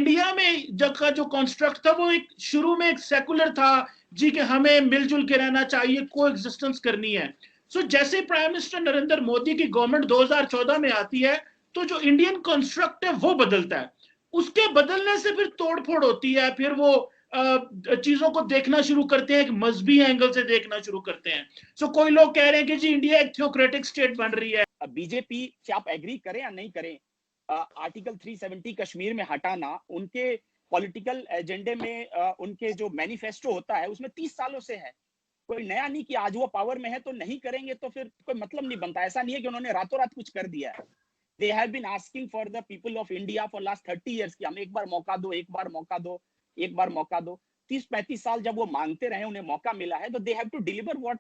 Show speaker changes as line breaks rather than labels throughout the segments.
India में जो construct था वो एक शुरू में एक सेकुलर था जी, कि हमें मिलजुल के रहना चाहिए, को एग्जिस्टेंस करनी है। सो जैसे प्राइम मिनिस्टर नरेंद्र मोदी की गवर्नमेंट 2014 में आती है, तो जो इंडियन कॉन्स्ट्रक्ट है वो बदलता है। उसके बदलने से फिर तोड़फोड़ होती है, फिर वो चीजों को देखना शुरू करते हैं, एक मजहबी एंगल से देखना शुरू करते हैं। सो कोई लोग कह रहे हैं कि जी इंडिया एक थियोक्रेटिक स्टेट बन रही है।
बीजेपी से आप एग्री करें या नहीं करें, आर्टिकल 370 कश्मीर में हटाना उनके पॉलिटिकल एजेंडे में, उनके जो मैनिफेस्टो होता है उसमें 30 सालों से है। कोई नया नहीं कि आज वो पावर में है तो नहीं करेंगे, तो फिर कोई मतलब नहीं बनता। ऐसा नहीं है कि उन्होंने रातों रात कुछ कर दिया है। They have been asking for the people of India for last 30 years कि हमें एक बार मौका दो, एक बार मौका दो, एक बार मौका दो। 30-35 साल जब वो मांगते रहे, उन्हें मौका मिला है, तो they have to deliver what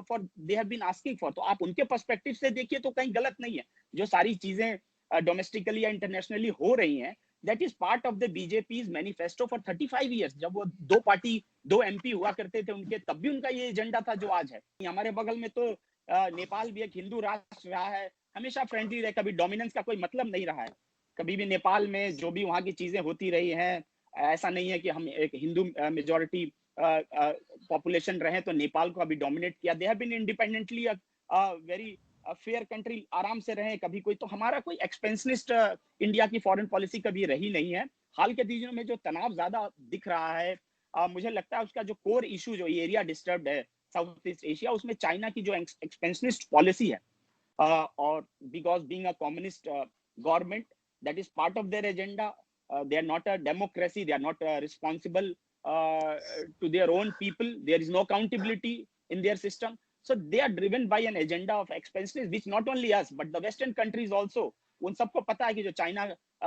for they have been asking for. तो आप उनके पर्सपेक्टिव से देखिए तो कहीं गलत नहीं है। जो सारी चीजें डोमेस्टिकली या इंटरनेशनली हो रही हैं, that is part of the BJP's manifesto for 35 years. जब वो दो एमपी हुआ करते थे उनके, तब भी उनका ये एजेंडा था जो आज है। हमारे बगल में तो नेपाल भी एक हिंदू राष्ट्र रहा है, हमेशा फ्रेंडली रहे, कभी डोमिनेंस का कोई मतलब नहीं रहा है। कभी भी नेपाल में जो भी वहाँ की चीजें होती रही हैं, ऐसा नहीं है कि हम एक हिंदू मेजोरिटी पॉपुलेशन रहे तो नेपाल को अभी डोमिनेट किया। They have been independently very fair country, आराम से रहे कभी कोई। तो हमारा कोई एक्सपेंशनिस्ट इंडिया की फॉरेन पॉलिसी कभी रही नहीं है। हाल के दिनों में जो तनाव ज्यादा दिख रहा है, मुझे लगता है उसका जो कोर इशू, जो एरिया डिस्टर्ब्ड है साउथ ईस्ट एशिया, उसमें चाइना की जो एक्सपेंशनिस्ट पॉलिसी है, और because being a communist government, that is part of their agenda. They are not a democracy, they are not responsible to their own people, there is no accountability in their system. So they are driven by an agenda of expansionism, which not only us but the western countries also, उन सबको पता है कि जो China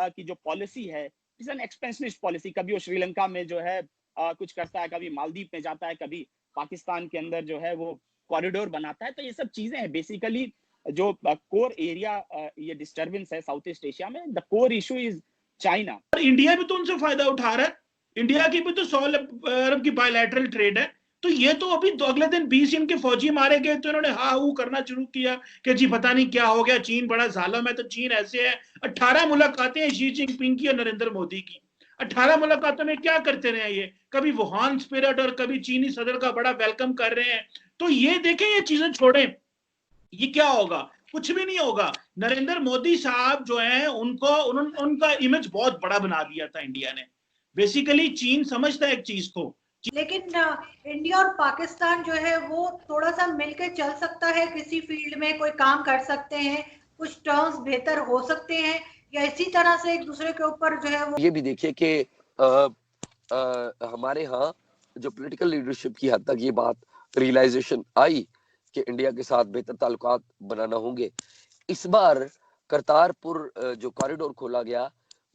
की जो policy है, is an expansionist policy. कभी वो श्रीलंका में जो है कुछ करता है, कभी मालदीव में जाता है, कभी पाकिस्तान के अंदर जो है वो कॉरिडोर बनाता है। तो ये सब चीजें हैं बेसिकली जो कोर एरिया, ये डिस्टर्बेंस है साउथ ईस्ट एशिया में। The core issue is China.
और इंडिया भी तो उनसे फायदा उठा रहा है। इंडिया की भी तो 100 अरब की बायलैटरल ट्रेड है। तो ये तो अभी तो अगले दिन 20 इनके फौजी मारे गए तो इन्होंने हा हू करना शुरू किया कि जी पता नहीं क्या हो गया, चीन बड़ा जालिम है। तो चीन ऐसे है। 18 मुलाकातें हैं शी जिनपिंग की और नरेंद्र मोदी की। 18 मुलाकातों में क्या करते रहे ये, कभी वुहान स्पिरिट और कभी चीनी सदर का बड़ा वेलकम कर रहे हैं। तो ये देखें, ये चीजें छोड़ें, ये क्या होगा? कुछ भी नहीं होगा। नरेंद्र मोदी साहब जो है उनका इमेज बहुत बड़ा बना दिया था इंडिया ने। बेसिकली चीन समझता है एक चीज को,
लेकिन इंडिया और पाकिस्तान जो है वो थोड़ा सा मिलकर चल सकता है, किसी फील्ड में कोई काम कर सकते हैं, कुछ टर्म्स बेहतर हो सकते हैं, या इसी तरह से एक दूसरे के ऊपर जो है वो।
ये भी देखिए कि हमारे यहाँ जो पॉलिटिकल लीडरशिप की हद तक ये बात रियलाइजेशन आई कि इंडिया के साथ बेहतर ताल्लुकात बनाना होंगे। इस बार करतारपुर जो कॉरिडोर खोला गया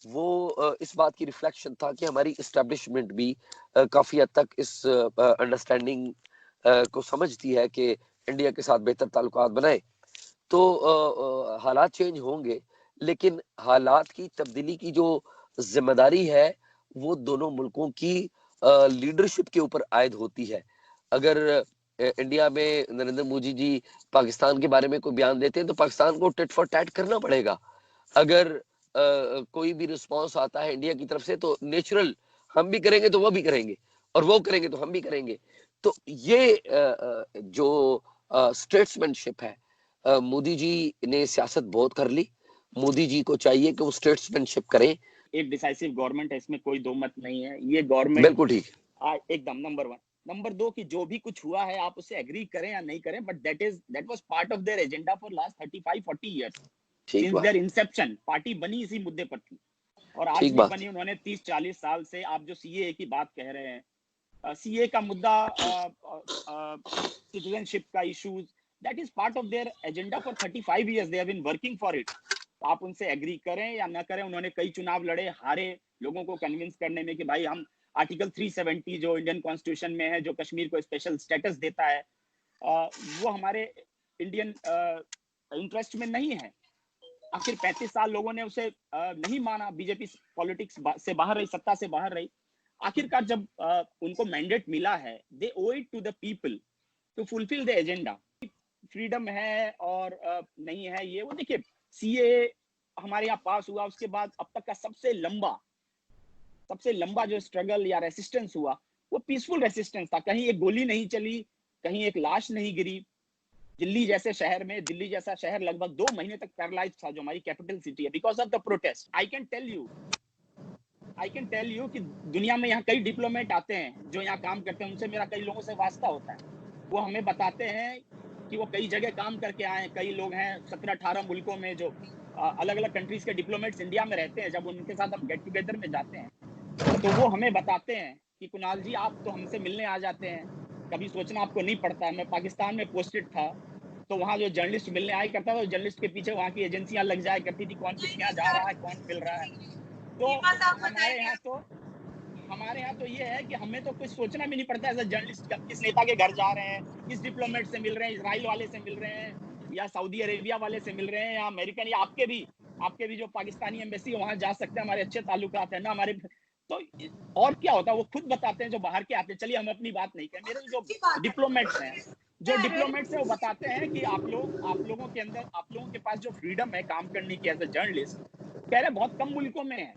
वो इस बात की रिफ्लेक्शन था कि हमारी एस्टेब्लिशमेंट भी काफी हद तक इस अंडरस्टैंडिंग को समझती है कि इंडिया के साथ बेहतर ताल्लुकात बनाए। तो हालात चेंज होंगे, लेकिन हालात की तब्दीली की जो जिम्मेदारी है वो दोनों मुल्कों की लीडरशिप के ऊपर आयद होती है। अगर इंडिया में नरेंद्र मोदी जी पाकिस्तान के बारे में कोई बयान देते हैं तो पाकिस्तान को टिट फॉर टैट करना पड़ेगा। अगर कोई भी रिस्पांस आता है इंडिया की तरफ से तो नेचुरल हम भी करेंगे तो वो भी करेंगे, और वो करेंगे तो हम भी करेंगे। तो ये जो स्टेट्समैनशिप है, मोदी जी ने सियासत बहुत कर ली। मोदी जी को चाहिए कि वो स्टेट्समैनशिप करें।
एक डिसाइसिव गवर्नमेंट है, इसमें कोई दो मत नहीं है। ये गवर्नमेंट
बिल्कुल ठीक,
एकदम नंबर 1। नंबर 2 कि जो भी कुछ हुआ है आप उससे एग्री करें या नहीं करें, but that was part of their agenda for last 35-40 years. Since their inception party बनी इसी मुद्दे पर थी, और आज
ठीक
भी
बात।
बनी उन्होंने 30-40 साल से। आप जो सीए की बात कह रहे हैं, सीए का मुद्दा, सिटीजनशिप का issues, that is part of their agenda for 35 years. They have been working for it. आप उनसे एग्री करें या ना करें, उन्होंने कई चुनाव लड़े, हारे, लोगों को कन्विंस करने में कि भाई हम आर्टिकल 370 जो इंडियन कॉन्स्टिट्यूशन में है, जो कश्मीर को स्पेशल स्टेटस देता है, वो हमारे इंडियन इंटरेस्ट में नहीं है। आखिर 35 साल लोगों ने उसे नहीं माना। बीजेपी पॉलिटिक्स से बाहर रही, सत्ता से बाहर रही। आखिरकार जब उनको मैंडेट मिला है, they owe it to the people to fulfil the agenda. Freedom है और नहीं है, ये वो देखिए, सीए हमारे यहाँ पास हुआ, उसके बाद अब तक का सबसे लंबा सबसे लंबा जो स्ट्रगल या रेसिस्टेंस हुआ वो पीसफुल रेसिस्टेंस था। कहीं एक गोली नहीं चली, कहीं एक लाश नहीं गिरी। दिल्ली जैसे शहर में, दिल्ली जैसा शहर लगभग 2 महीने तक पैरालाइज था, जो हमारी कैपिटल सिटी है, because of the protest. I can tell you कि दुनिया में यहाँ कई डिप्लोमेट आते हैं जो यहाँ काम करते हैं, उनसे मेरा कई लोगों से वास्ता होता है। वो हमें बताते हैं कि वो कई जगह काम करके आए हैं। कई लोग हैं 17-18 मुल्कों में जो अलग अलग कंट्रीज के डिप्लोमेट्स इंडिया में रहते हैं। जब उनके साथ हम गेट टुगेदर में जाते हैं तो वो हमें बताते हैं कि कुणाल जी आप तो हमसे मिलने आ जाते हैं, कभी सोचना आपको नहीं पड़ता। मैं पाकिस्तान में पोस्टेड था तो वहाँ जो जर्नलिस्ट मिलने आया करता था, जर्नलिस्ट के पीछे वहाँ की एजेंसियां लग जाया करती थी, कौन किस यहाँ जा रहा है, कौन मिल रहा है। तो हमारे यहाँ तो ये है कि हमें तो कुछ सोचना भी नहीं पड़ता एज अ जर्नलिस्ट, किस नेता के घर जा रहे हैं, किस डिप्लोमेट से मिल रहे हैं, इजराइल वाले से मिल रहे हैं या सऊदी अरेबिया वाले से मिल रहे हैं या अमेरिकन, या आपके भी जो पाकिस्तानी एम्बेसी है वहां जा सकते हैं, हमारे अच्छे ताल्लुकात है ना हमारे। तो और क्या होता है वो खुद बताते हैं जो बाहर के आते हैं। चलिए हम अपनी बात नहीं करें, मेरे जो डिप्लोमेट्स हैं वो बताते हैं कि आप लोगों के अंदर, आप लोगों के पास जो फ्रीडम है काम करने की एज अ जर्नलिस्ट, कह रहे बहुत कम मुल्कों में है।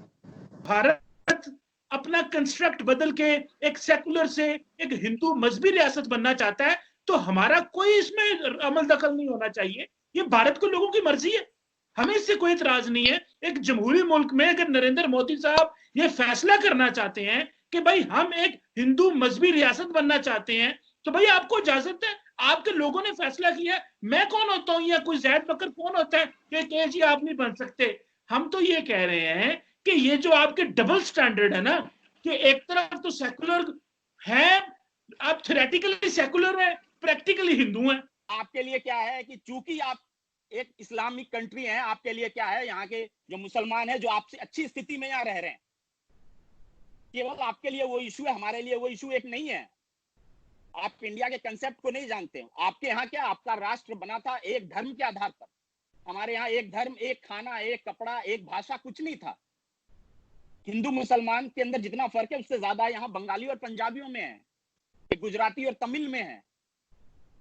भारत अपना कंस्ट्रक्ट बदल के एक सेकुलर से एक हिंदू मजहबी रियासत बनना चाहता है, तो हमारा कोई इसमें अमल दखल नहीं होना चाहिए। ये भारत के लोगों की मर्जी है, हमें इससे कोई इतराज नहीं है। एक जमहूरी मुल्क में अगर नरेंद्र मोदी साहब ये फैसला करना चाहते हैं कि भाई हम एक हिंदू मजहबी रियासत बनना चाहते हैं, तो भाई आपको इजाजत है, आपके लोगों ने फैसला किया। मैं कौन होता हूं या कोई जैद बकर कौन होता है कि जी आप नहीं बन सकते। हम तो ये कह रहे हैं कि ये जो आपके डबल स्टैंडर्ड है ना, कि एक तरफ तो सेकुलर है, आप थ्योरेटिकली सेकुलर है, प्रैक्टिकली हिंदू है।
आपके लिए क्या है कि चूंकि आप एक इस्लामिक कंट्री है, आपके लिए क्या है, यहाँ के जो मुसलमान है जो आपसे अच्छी स्थिति में यहाँ रह रहे हैं, केवल आपके लिए वो इशू है, हमारे लिए वो इशू एक नहीं है। आप इंडिया के कंसेप्ट को नहीं जानते। आपके यहाँ क्या, आपका राष्ट्र बना था एक धर्म के आधार पर। हमारे यहाँ एक धर्म, एक खाना, एक कपड़ा, एक भाषा, कुछ नहीं था। हिंदू मुसलमान के अंदर जितना फर्क है उससे ज्यादा यहाँ बंगाली और पंजाबियों में है, गुजराती और तमिल में है।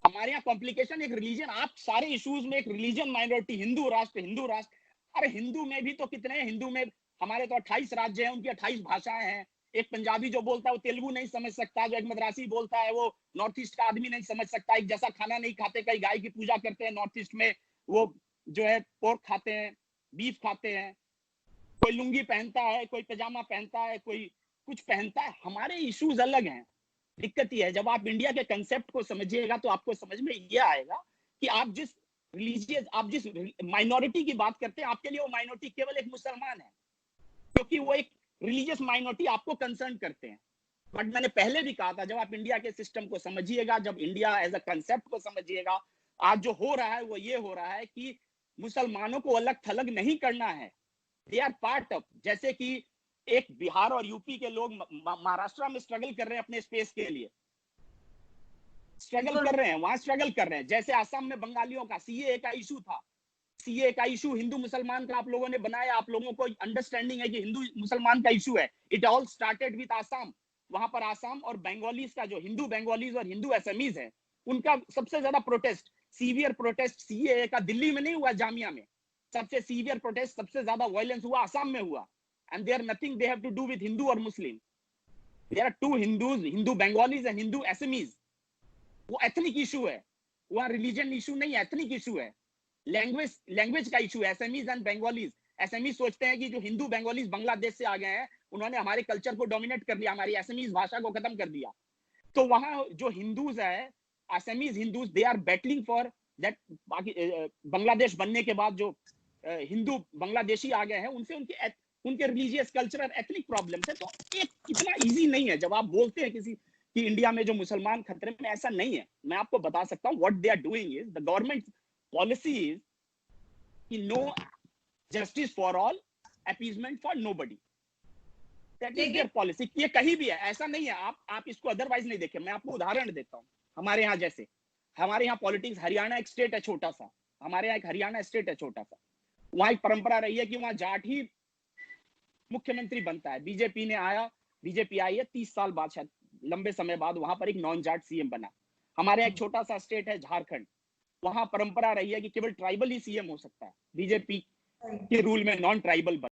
हमारे यहाँ कॉम्प्लिकेशन एक रिलीजन, आप सारे इश्यूज में एक रिलीजन माइनॉरिटी, हिंदू राष्ट्र। अरे हिंदू में भी तो कितने हैं, हिंदू में हमारे तो 28 राज्य हैं, उनकी 28 भाषाएं हैं। एक पंजाबी जो बोलता है वो तेलुगु नहीं समझ सकता, जो एक मद्रासी बोलता है वो नॉर्थ ईस्ट का आदमी नहीं समझ सकता। एक जैसा खाना नहीं खाते, कई गाय की पूजा करते हैं नॉर्थ ईस्ट में, वो जो है पोर्क खाते हैं, बीफ खाते हैं, कोई लुंगी पहनता है, कोई पजामा पहनता है, कोई कुछ पहनता है। हमारे इश्यूज अलग हैं। दिक्कत यह है जब आप इंडिया के कंसेप्ट को समझिएगा तो आपको समझ में यह आएगा कि आप जिस माइनॉरिटी की बात करते हैं, आपके लिए वो माइनॉरिटी केवल एक मुसलमान है, क्योंकि वो एक रिलीजियस माइनॉरिटी आपको कंसर्न करते हैं। बट मैंने पहले भी कहा था, जब आप इंडिया के सिस्टम को समझिएगा, जब इंडिया एज अ कंसेप्ट को समझिएगा, आज जो हो रहा है वो ये हो रहा है कि मुसलमानों को अलग थलग नहीं करना है, दे आर पार्ट ऑफ। जैसे कि एक बिहार और यूपी के लोग महाराष्ट्र में स्ट्रगल कर रहे हैं अपने स्पेस के लिए, स्ट्रगल कर रहे हैं, वहां स्ट्रगल कर रहे हैं। जैसे आसाम में बंगालियों का सीए का इशू था, सीए का इशू हिंदू मुसलमान का आप लोगों ने बनाया, आप लोगों को अंडरस्टैंडिंग है कि हिंदू मुसलमान का इशू है। It all started with Assam. वहां पर आसाम और बंगालीज का, जो हिंदू बंगालीज और हिंदू एसएमईज है, उनका सबसे ज्यादा प्रोटेस्ट, सीवियर प्रोटेस्ट सीए का दिल्ली में नहीं हुआ, जामिया में सबसे सीवियर प्रोटेस्ट, सबसे ज्यादा वायलेंस हुआ आसाम में हुआ। And they are nothing they have to do with Hindu or Muslim. There are two Hindus, Hindu Bengalis and Hindu Assamese. वो एथनिक इशू है, वहाँ रिलीजन इशू नहीं है, एथनिक इशू है, लैंग्वेज का इशू है। एसएमईज एंड बंगालीज, एसएमईज सोचते हैं कि जो हिंदू बंगालीज बांग्लादेश से आ गए हैं, उन्होंने हमारे कल्चर को डोमिनेट कर लिया, हमारी एसएमईज भाषा को खत्म कर दिया। तो वहाँ जो हिंदूज है, SMEs Hindus, they are battling for that. Bangladesh बनने के बाद जो हिंदू बांग्लादेशी आ गए हैं, उनसे उनके रिलीजियस कल्चरल एथनिक प्रॉब्लम्स है। तो एक इतना इजी नहीं है जब आप बोलते हैं किसी कि इंडिया में जो मुसलमान खतरे में, ऐसा नहीं है। मैं आपको बता सकता हूं what they are doing is, the government policy is कि no justice for all, appeasement for nobody. That is their policy. ये कहीं भी है, ऐसा नहीं है। आप इसको अदरवाइज नहीं देखें। मैं आपको उदाहरण देता हूं। हमारे यहाँ जैसे, हमारे यहाँ पॉलिटिक्स, हरियाणा एक स्टेट है छोटा सा, हमारे यहाँ एक हरियाणा स्टेट है छोटा सा, वहां एक परंपरा रही है कि वहां जाट ही मुख्यमंत्री बनता है। बीजेपी आई है 30 साल बाद, शायद लंबे समय बाद, वहां पर एक नॉन जाट सीएम बना। हमारे एक छोटा सा स्टेट है झारखंड, वहां परंपरा रही है कि केवल ट्राइबल ही सीएम हो सकता है। बीजेपी के रूल में नॉन ट्राइबल